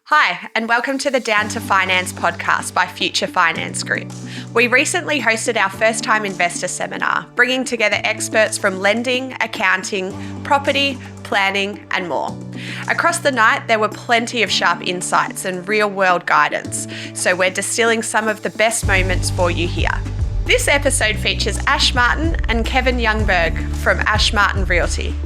Hi, and welcome to the Down to Finance podcast by Future Finance Group. We recently hosted our first-time investor seminar, bringing together experts from lending, accounting, property, planning, and more. Across the night, there were plenty of sharp insights and real-world guidance, so we're distilling some of the best moments for you here. This episode features Ash Marton and Kevin Ljungberg from Ash Marton Realty.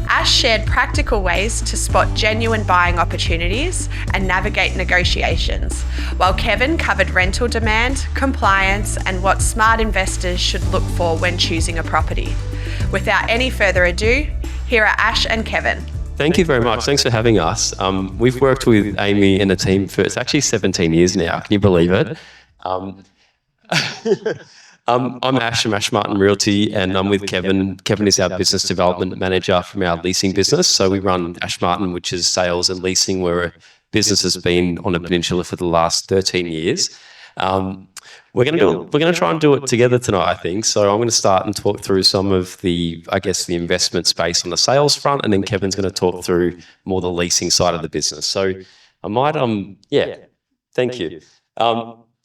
Ash shared practical ways to spot genuine buying opportunities and navigate negotiations, while Kevin covered rental demand, compliance, and what smart investors should look for when choosing a property. Without any further ado, here are Ash and Kevin. Thank you very much. Thanks for having us. We've worked with Amy and the team for, it's actually 17 years now. Can you believe it? I'm Ash from Ash Marton Realty, and I'm with Kevin. Kevin is our business development manager from our leasing business. So we run Ash Marton, which is sales and leasing, where a business has been on the peninsula for the last 13 years. We're going to try and do it together tonight, I think. So I'm going to start and talk through some of the investment space on the sales front, and then Kevin's going to talk through more the leasing side of the business. So I might, thank you.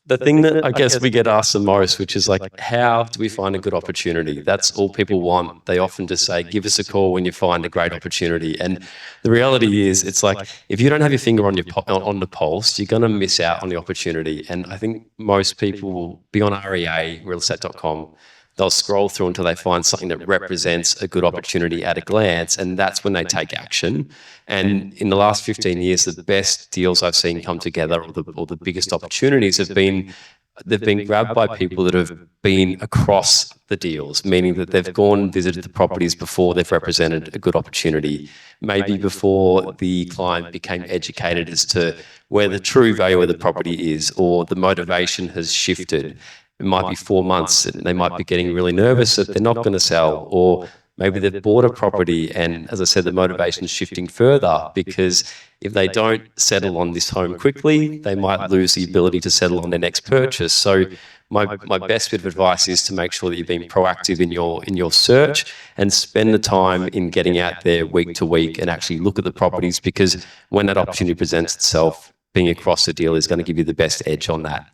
The thing that I guess we get asked the most, which is like, how do we find a good opportunity? That's all people want. They often just say, give us a call when you find a great opportunity. And the reality is, it's like, if you don't have your finger on on the pulse, you're going to miss out on the opportunity. And I think most people will be on REA, realestate.com. They'll scroll through until they find something that represents a good opportunity at a glance, and that's when they take action. And in the last 15 years, the best deals I've seen come together, or the biggest opportunities, they've been grabbed by people that have been across the deals, meaning that they've gone and visited the properties before they've represented a good opportunity, maybe before the client became educated as to where the true value of the property is, or the motivation has shifted. It might be 4 months and they might be getting really nervous that they're not going to sell, or maybe they've bought a property and, as I said, the motivation is shifting further, because if they don't settle on this home quickly, they might lose the ability to settle on their next purchase. So my best bit of advice is to make sure that you're being proactive in your search and spend the time in getting out there week to week and actually look at the properties, because when that opportunity presents itself, being across the deal is going to give you the best edge on that.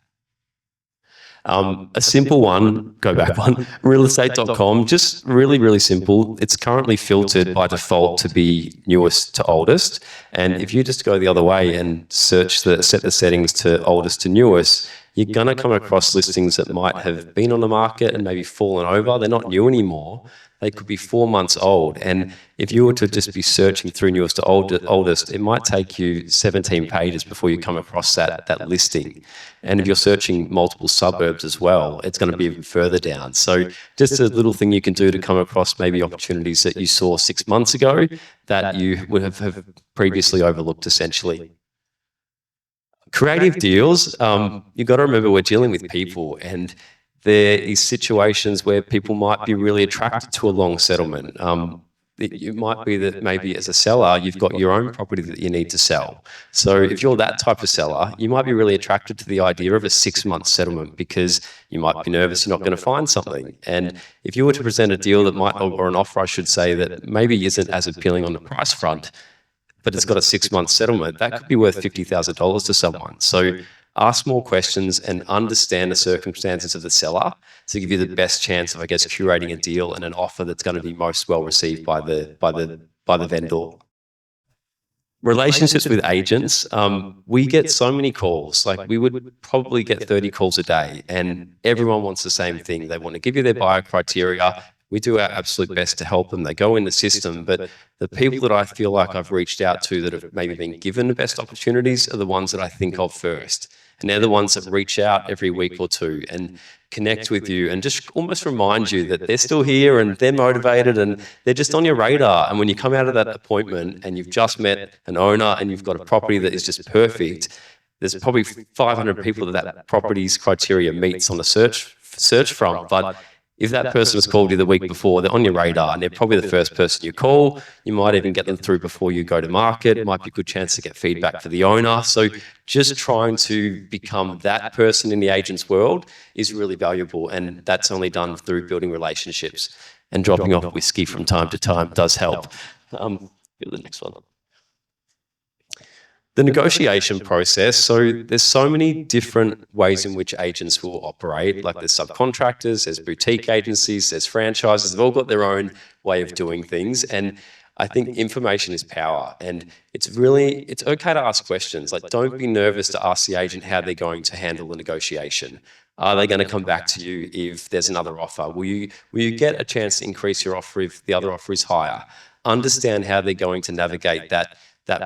A simple one, go back one, realestate.com, just really, really simple. It's currently filtered by default to be newest to oldest. And if you just go the other way and set the settings to oldest to newest, you're going to come across listings that might have been on the market and maybe fallen over. They're not new anymore. They could be 4 months old. And if you were to just be searching through newest to oldest, it might take you 17 pages before you come across that listing. And if you're searching multiple suburbs as well, it's going to be even further down. So just a little thing you can do to come across maybe opportunities that you saw 6 months ago that you would have previously overlooked, essentially. Creative deals, you've got to remember we're dealing with people, and there is situations where people might be really attracted to a long settlement. It might be that maybe as a seller, you've got your own property that you need to sell. So if you're that type of seller, you might be really attracted to the idea of a 6-month settlement, because you might be nervous you're not going to find something. And if you were to present a deal that might, or an offer, I should say, that maybe isn't as appealing on the price front, but it's got a 6-month settlement, that could be worth $50,000 to someone. So ask more questions and understand the circumstances of the seller to give you the best chance of, I guess, curating a deal and an offer that's going to be most well received by the vendor. Relationships with agents, we get so many calls. Like, we would probably get 30 calls a day, and everyone wants the same thing. They want to give you their buyer criteria. We do our absolute best to help them. They go in the system, but the people that I feel like I've reached out to that have maybe been given the best opportunities are the ones that I think of first. And they're the ones that reach out every week or two and connect with you and just almost remind you that they're still here and they're motivated and they're just on your radar. And when you come out of that appointment and you've just met an owner and you've got a property that is just perfect, there's probably 500 people that property's criteria meets on the search front. But if that person has called you the week before, they're on your radar and they're probably the first person you call. You might even get them through before you go to market. It might be a good chance to get feedback for the owner. So just trying to become that person in the agent's world is really valuable, and that's only done through building relationships. And dropping off whiskey from time to time does help. Go to the next one. The negotiation process. So there's so many different ways in which agents will operate. Like there's subcontractors, there's boutique agencies, there's franchises. They've all got their own way of doing things. And I think information is power. And it's okay to ask questions. Like, don't be nervous to ask the agent how they're going to handle the negotiation. Are they going to come back to you if there's another offer? Will you get a chance to increase your offer if the other offer is higher? Understand how they're going to navigate that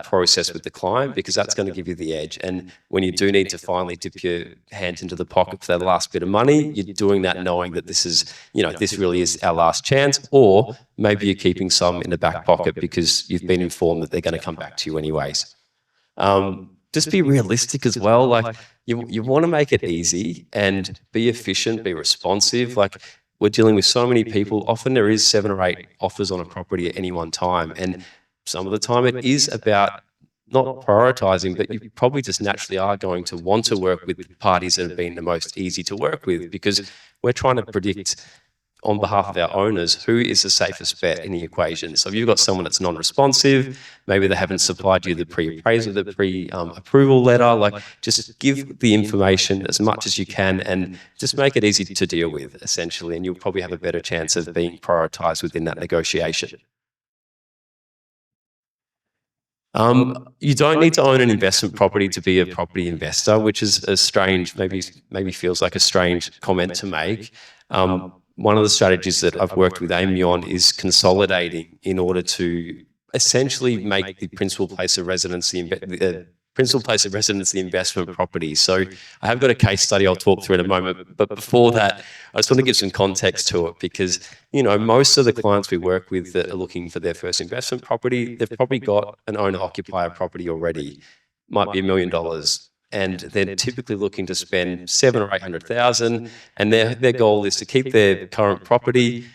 process with the client, because that's going to give you the edge. And when you do need to finally dip your hand into the pocket for that last bit of money, you're doing that knowing that this really is our last chance, or maybe you're keeping some in the back pocket because you've been informed that they're going to come back to you anyways. Just be realistic as well. Like you want to make it easy and be efficient, be responsive. Like, we're dealing with so many people. Often there is 7 or 8 offers on a property at any one time. And some of the time it is about not prioritizing, but you probably just naturally are going to want to work with parties that have been the most easy to work with, because we're trying to predict on behalf of our owners who is the safest bet in the equation. So if you've got someone that's non-responsive, maybe they haven't supplied you the pre-appraisal, the pre-approval letter, like just give the information as much as you can and just make it easy to deal with, essentially, and you'll probably have a better chance of being prioritized within that negotiation. You don't need to own an investment property to be a property investor, which is a strange, maybe feels like a strange comment to make. One of the strategies that I've worked with Amy on is consolidating in order to essentially make the principal place of residence the investment property. So I have got a case study I'll talk through in a moment, but before that, I just want to give some context to it, because most of the clients we work with that are looking for their first investment property, they've probably got an owner-occupier property already, might be $1 million. And they're typically looking to spend 700,000 or 800,000, and their goal is to keep their current property,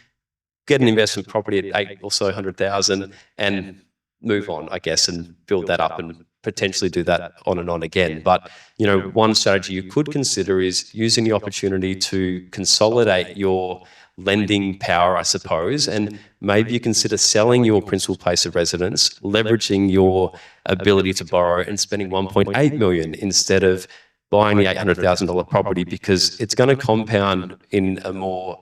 get an investment property at 8 or so 100,000, and move on, I guess, and build that up and potentially do that on and on again. But one strategy you could consider is using the opportunity to consolidate your lending power, I suppose, and maybe you consider selling your principal place of residence, leveraging your ability to borrow and spending 1.8 million instead of buying the $800,000 property, because it's going to compound in a more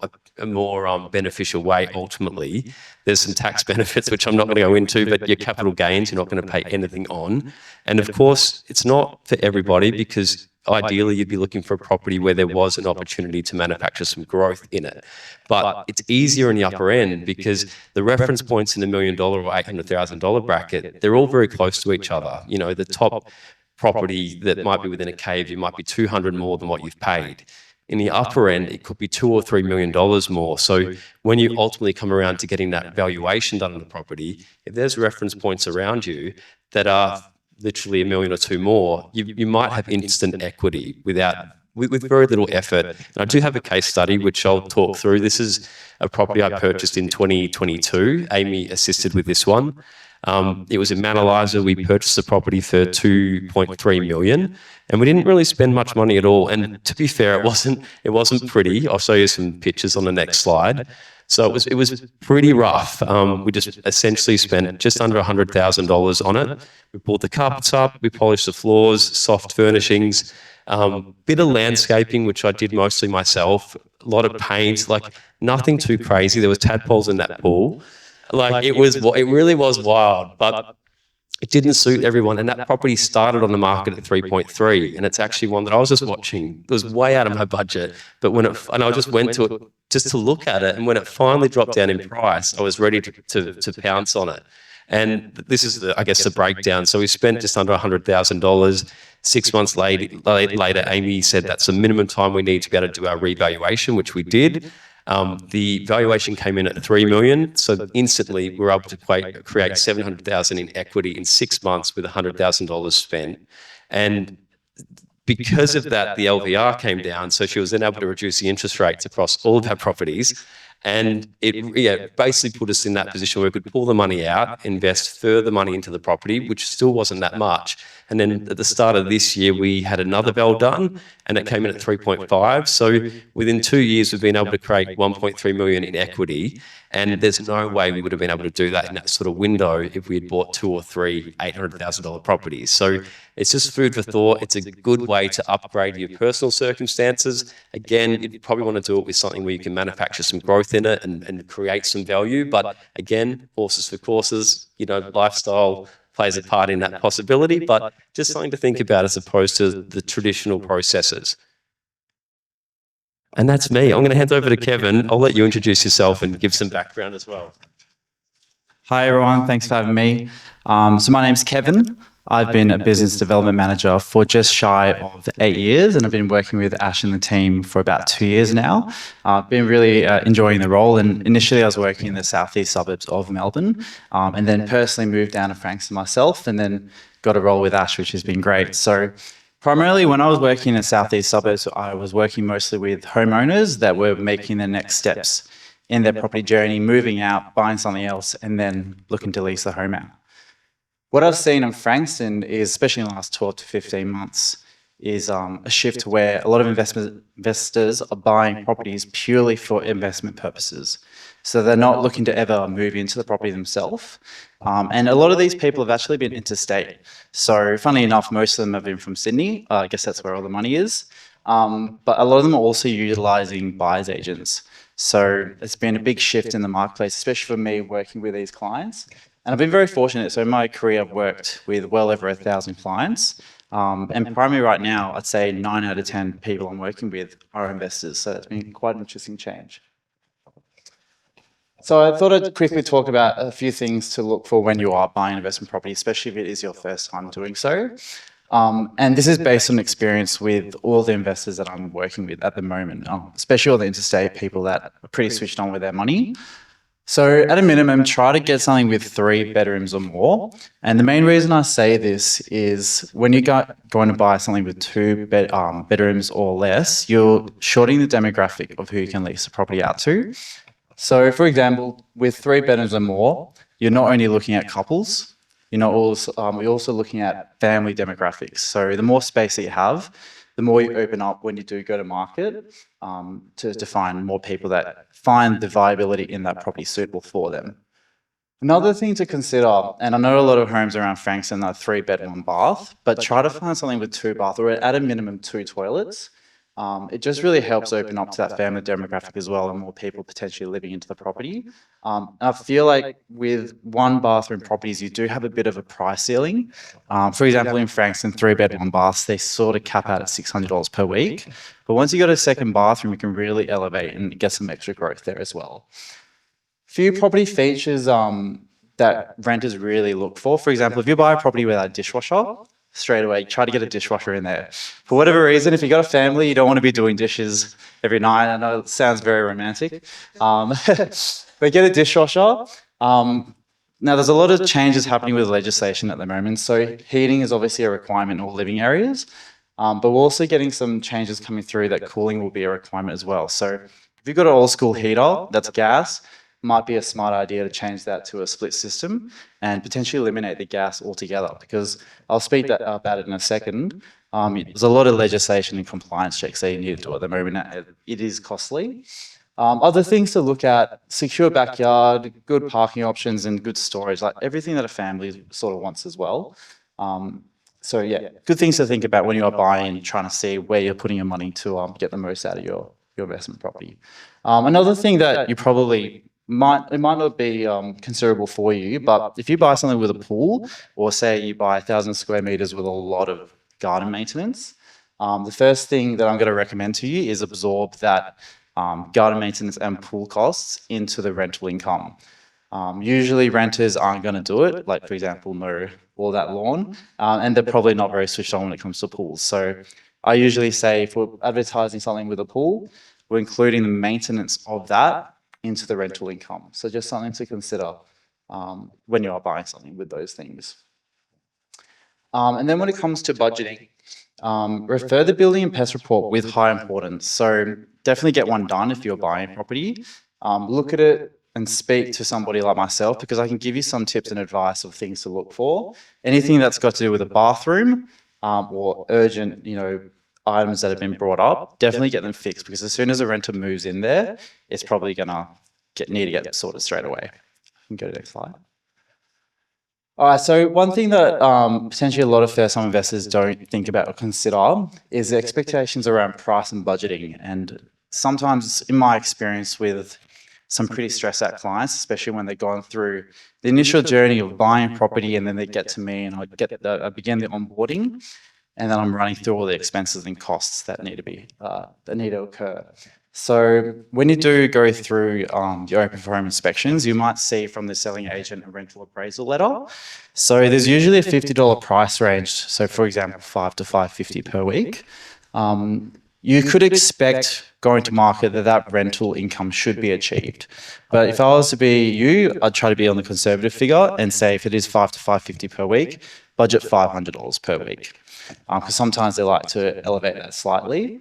beneficial way ultimately. There's some tax benefits, which I'm not going to go into, but your capital gains, you're not going to pay anything on. And of course, it's not for everybody, because ideally you'd be looking for a property where there was an opportunity to manufacture some growth in it. But it's easier in the upper end, because the reference points in the $1 million or $800,000 bracket, they're all very close to each other. The top property that might be within a cave, you might be 200 more than what you've paid. In the upper end, it could be $2 or $3 million more. So when you ultimately come around to getting that valuation done on the property, if there's reference points around you that are literally $1 million or $2 million more, you might have instant equity with very little effort. And I do have a case study which I'll talk through. This is a property I purchased in 2022. Amy assisted with this one. It was in Mount Eliza. We purchased the property for $2.3 million, and we didn't really spend much money at all. And to be fair, it wasn't pretty. I'll show you some pictures on the next slide. So it was pretty rough. We just essentially spent just under $100,000 on it. We brought the carpets up, we polished the floors, soft furnishings, bit of landscaping, which I did mostly myself, a lot of paint, like nothing too crazy. There was tadpoles in that pool. Like it really was wild, but it didn't suit everyone. And that property started on the market at 3.3, and it's actually one that I was just watching. It was way out of my budget, but and I just went to it just to look at it. And when it finally dropped down in price, I was ready to pounce on it. And this is the breakdown. So we spent just under $100,000. 6 months later, Amy said that's the minimum time we need to be able to do our revaluation, which we did. The valuation came in at $3 million, so instantly we were able to create $700,000 in equity in 6 months with $100,000 spent. And because of that, the LVR came down, so she was then able to reduce the interest rates across all of her properties. And it basically put us in that position where we could pull the money out, invest further money into the property, which still wasn't that much. And then at the start of this year, we had another val done, and it came in at 3.5. So within 2 years, we've been able to create 1.3 million in equity. And there's no way we would have been able to do that in that sort of window if we had bought 2 or 3 $800,000 properties. So it's just food for thought. It's a good way to upgrade your personal circumstances. Again, you probably want to do it with something where you can manufacture some growth in it and create some value. But again, horses for courses, lifestyle plays a part in that possibility, but just something to think about as opposed to the traditional processes. And that's me. I'm going to hand over to Kevin. I'll let you introduce yourself and give some background as well. Hi, everyone. Thanks for having me. So my name's Kevin. I've been a business development manager for just shy of 8 years, and I've been working with Ash and the team for about 2 years now. I've been really enjoying the role, and initially I was working in the southeast suburbs of Melbourne, and then personally moved down to Frankston myself, and then got a role with Ash, which has been great. So primarily when I was working in the southeast suburbs, I was working mostly with homeowners that were making their next steps in their property journey, moving out, buying something else, and then looking to lease the home out. What I've seen in Frankston is, especially in the last 12 to 15 months, is a shift where a lot of investors are buying properties purely for investment purposes. So they're not looking to ever move into the property themselves. And a lot of these people have actually been interstate. So funnily enough, most of them have been from Sydney. I guess that's where all the money is. But a lot of them are also utilising buyer's agents. So it's been a big shift in the marketplace, especially for me working with these clients. And I've been very fortunate. So in my career, I've worked with well over 1,000 clients. And primarily right now, I'd say 9 out of 10 people I'm working with are investors. So that's been quite an interesting change. So I thought I'd quickly talk about a few things to look for when you are buying an investment property, especially if it is your first time doing so. And this is based on experience with all the investors that I'm working with at the moment, especially all the interstate people that are pretty switched on with their money. So at a minimum, try to get something with 3 bedrooms or more. And the main reason I say this is when you're going to buy something with 2 bedrooms or less, you're shorting the demographic of who you can lease the property out to. So for example, with 3 bedrooms or more, you're not only looking at couples, we're also looking at family demographics. So the more space that you have, the more you open up when you do go to market to find more people that find the viability in that property suitable for them. Another thing to consider, and I know a lot of homes around Frankston are 3 bed, 1 bath, but try to find something with 2 baths or at a minimum 2 toilets. It just really helps open up to that family demographic as well and more people potentially living into the property. I feel like with 1 bathroom properties, you do have a bit of a price ceiling. For example, in Frankston, 3 bed, 1 bath, they sort of cap out at $600 per week. But once you got a second bathroom, you can really elevate and get some extra growth there as well. Few property features that renters really look for. For example, if you buy a property without a dishwasher, straight away, try to get a dishwasher in there. For whatever reason, if you've got a family, you don't want to be doing dishes every night. I know it sounds very romantic, but get a dishwasher. Now, there's a lot of changes happening with legislation at the moment. So heating is obviously a requirement in all living areas, but we're also getting some changes coming through that cooling will be a requirement as well. So if you've got an old school heater that's gas, might be a smart idea to change that to a split system and potentially eliminate the gas altogether, because I'll speak about it in a second. There's a lot of legislation and compliance checks that you need to do at the moment. It is costly. Other things to look at: secure backyard, good parking options, and good storage, like everything that a family sort of wants as well. So yeah, good things to think about when you are buying, trying to see where you're putting your money to get the most out of your investment property. Another thing that you probably might not be considerable for you, but if you buy something with a pool, or say you buy 1,000 square meters with a lot of garden maintenance, the first thing that I'm going to recommend to you is absorb that garden maintenance and pool costs into the rental income. Usually renters aren't going to do it, like for example, mow all that lawn, and they're probably not very switched on when it comes to pools. So I usually say if we're advertising something with a pool, we're including the maintenance of that into the rental income. So just something to consider when you are buying something with those things. And then when it comes to budgeting, refer the building and pest report with high importance. So definitely get one done if you're buying property. Look at it and speak to somebody like myself, because I can give you some tips and advice of things to look for. Anything that's got to do with a bathroom or urgent, items that have been brought up, definitely get them fixed, because as soon as a renter moves in there, it's probably going to need to get sorted straight away. You can go to the next slide. All right, so one thing that potentially a lot of first-time investors don't think about or consider is the expectations around price and budgeting. And sometimes, in my experience with some pretty stressed out clients, especially when they're going through the initial journey of buying property and then they get to me and I begin the onboarding, and then I'm running through all the expenses and costs that need to occur. So when you do go through your open for home inspections, you might see from the selling agent a rental appraisal letter. So there's usually a $50 price range. So for example, $5 to $5.50 per week. You could expect going to market that rental income should be achieved. But if I was to be you, I'd try to be on the conservative figure and say if it is $5 to $5.50 per week, budget $500 per week. Because sometimes they like to elevate that slightly.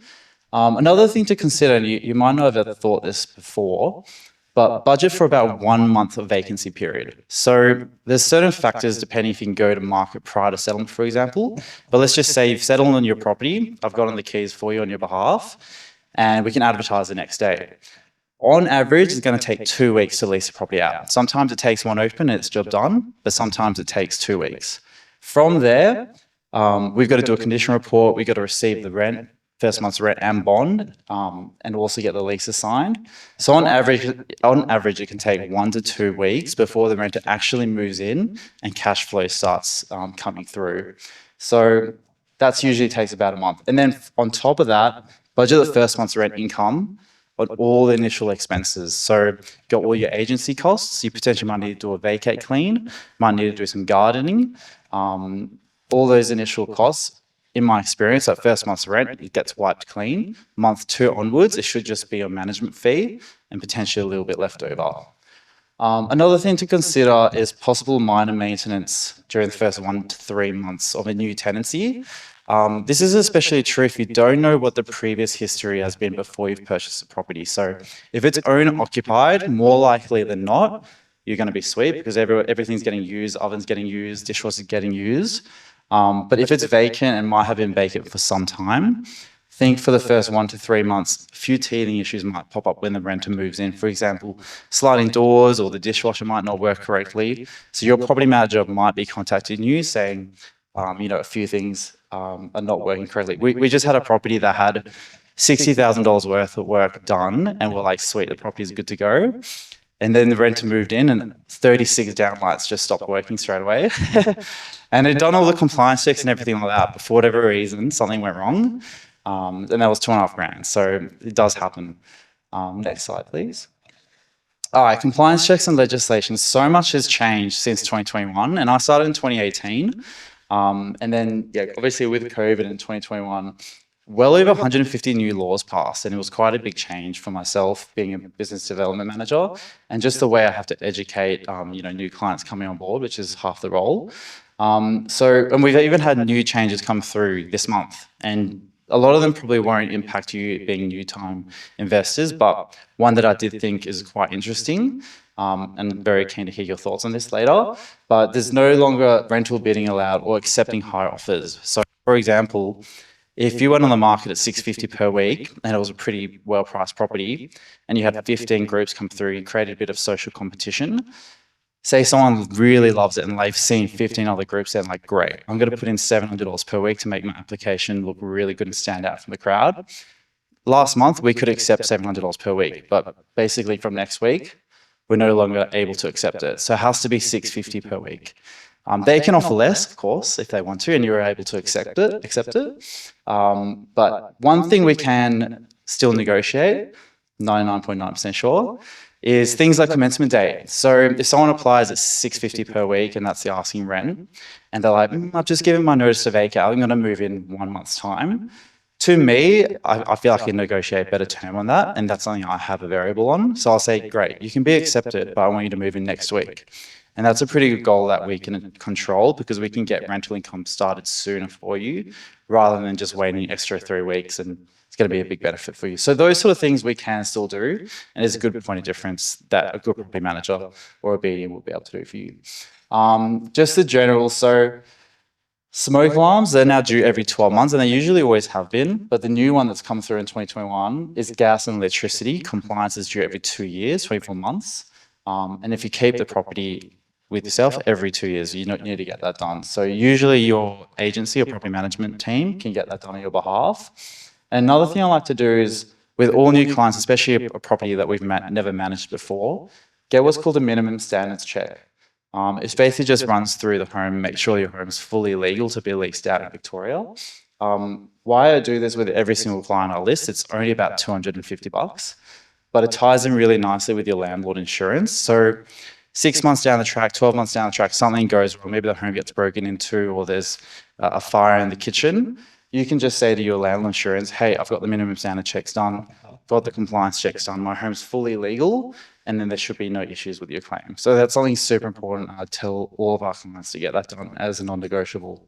Another thing to consider, and you might not have thought this before, but budget for about 1 month of vacancy period. So there's certain factors depending if you can go to market prior to settlement, for example. But let's just say you've settled on your property, I've gotten the keys for you on your behalf, and we can advertise the next day. On average, it's going to take 2 weeks to lease the property out. Sometimes it takes one open and it's job done, but sometimes it takes 2 weeks. From there, we've got to do a condition report, we've got to receive the rent, first month's rent and bond, and also get the lease signed. So on average, it can take 1 to 2 weeks before the renter actually moves in and cash flow starts coming through. So that's usually takes about a month. And then on top of that, budget the first month's rent income on all the initial expenses. So got all your agency costs. You potentially might need to do a vacate clean, might need to do some gardening, all those initial costs. In my experience, that first month's rent, it gets wiped clean. Month 2 onwards, it should just be a management fee and potentially a little bit left over. Another thing to consider is possible minor maintenance during the first 1 to 3 months of a new tenancy. This is especially true if you don't know what the previous history has been before you've purchased the property. So if it's owner occupied, more likely than not, you're going to be sweet because everything's getting used, oven's getting used, dishwasher's getting used. But if it's vacant and might have been vacant for some time, think for the first 1 to 3 months, a few teething issues might pop up when the renter moves in. For example, sliding doors or the dishwasher might not work correctly. So your property manager might be contacting you saying, a few things are not working correctly. We just had a property that had $60,000 worth of work done and we're like, sweet, the property's good to go. And then the renter moved in and 36 downlights just stopped working straight away. And they'd done all the compliance checks and everything like that, but for whatever reason, something went wrong. And that was $2,500. So it does happen. Next slide, please. All right, compliance checks and legislation. So much has changed since 2021. And I started in 2018. And then, obviously with COVID in 2021, well over 150 new laws passed, and it was quite a big change for myself being a business development manager and just the way I have to educate, new clients coming on board, which is half the role. And we've even had new changes come through this month, and a lot of them probably won't impact you being new time investors, but one that I did think is quite interesting, and very keen to hear your thoughts on this later, but there's no longer rental bidding allowed or accepting higher offers. So for example, if you went on the market at $650 per week and it was a pretty well-priced property and you had 15 groups come through, you created a bit of social competition. Say someone really loves it and they've seen 15 other groups and like, great, I'm going to put in $700 per week to make my application look really good and stand out from the crowd. Last month, we could accept $700 per week, but basically from next week, we're no longer able to accept it. So it has to be $650 per week. They can offer less, of course, if they want to, and you're able to accept it. But one thing we can still negotiate, 99.9% sure, is things like commencement date. So if someone applies at $650 per week and that's the asking rent, and they're like, I've just given my notice to vacate, I'm going to move in 1 month's time. To me, I feel like I can negotiate a better term on that, and that's something I have a variable on. So I'll say, great, you can be accepted, but I want you to move in next week. And that's a pretty good goal that we can control because we can get rental income started sooner for you rather than just waiting an extra 3 weeks, and it's going to be a big benefit for you. So those sort of things we can still do, and it's a good point of difference that a good property manager or a BDM will be able to do for you. Just the general, so Smoke alarms, they're now due every 12 months, and they usually always have been. But the new one that's come through in 2021 is gas and electricity. Compliance is due every 2 years, 24 months. And if you keep the property with yourself every 2 years, you don't need to get that done. So usually your agency or property management team can get that done on your behalf. And another thing I like to do is with all new clients, especially a property that we've never managed before, get what's called a minimum standards check. It basically just runs through the home, make sure your home is fully legal to be leased out in Victoria. Why I do this with every single client I list, it's only about $250, but it ties in really nicely with your landlord insurance. So 6 months down the track, 12 months down the track, something goes wrong, maybe the home gets broken into or there's a fire in the kitchen, you can just say to your landlord insurance, hey, I've got the minimum standard checks done, got the compliance checks done, my home's fully legal, and then there should be no issues with your claim. So that's something super important. I tell all of our clients to get that done as a non-negotiable.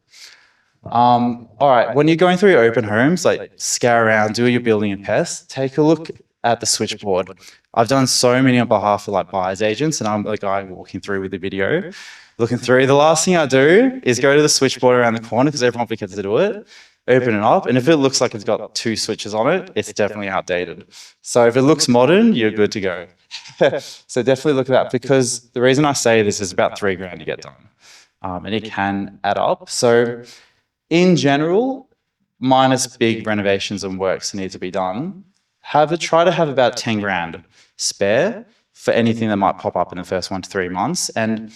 All right, when you're going through your open homes, like scour around, do your building and pests, take a look at the switchboard. I've done so many on behalf of like buyers agents, and I'm the guy walking through with the video, looking through. The last thing I do is go to the switchboard around the corner because everyone forgets to do it. Open it up, and if it looks like it's got 2 switches on it, it's definitely outdated. So if it looks modern, you're good to go. So definitely look at that, because the reason I say this is about $3,000 to get done, and it can add up. So in general, minus big renovations and works that need to be done, try to have about $10,000 spare for anything that might pop up in the first 1 to 3 months. And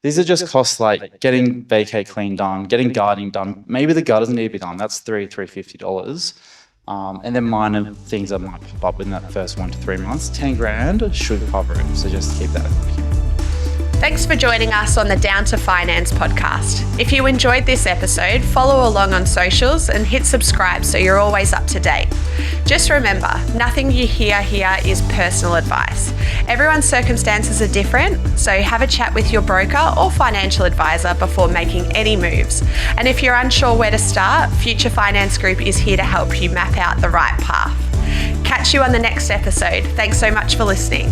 these are just costs like getting vacate clean done, getting guarding done. Maybe the gutters need to be done. That's $350. And then minor things that might pop up in that first 1 to 3 months. $10,000 should cover it. So just keep that in mind. Thanks for joining us on the Down to Finance podcast. If you enjoyed this episode, follow along on socials and hit subscribe so you're always up to date. Just remember, nothing you hear here is personal advice. Everyone's circumstances are different, so have a chat with your broker or financial advisor before making any moves. And if you're unsure where to start, Future Finance Group is here to help you map out the right path. Catch you on the next episode. Thanks so much for listening.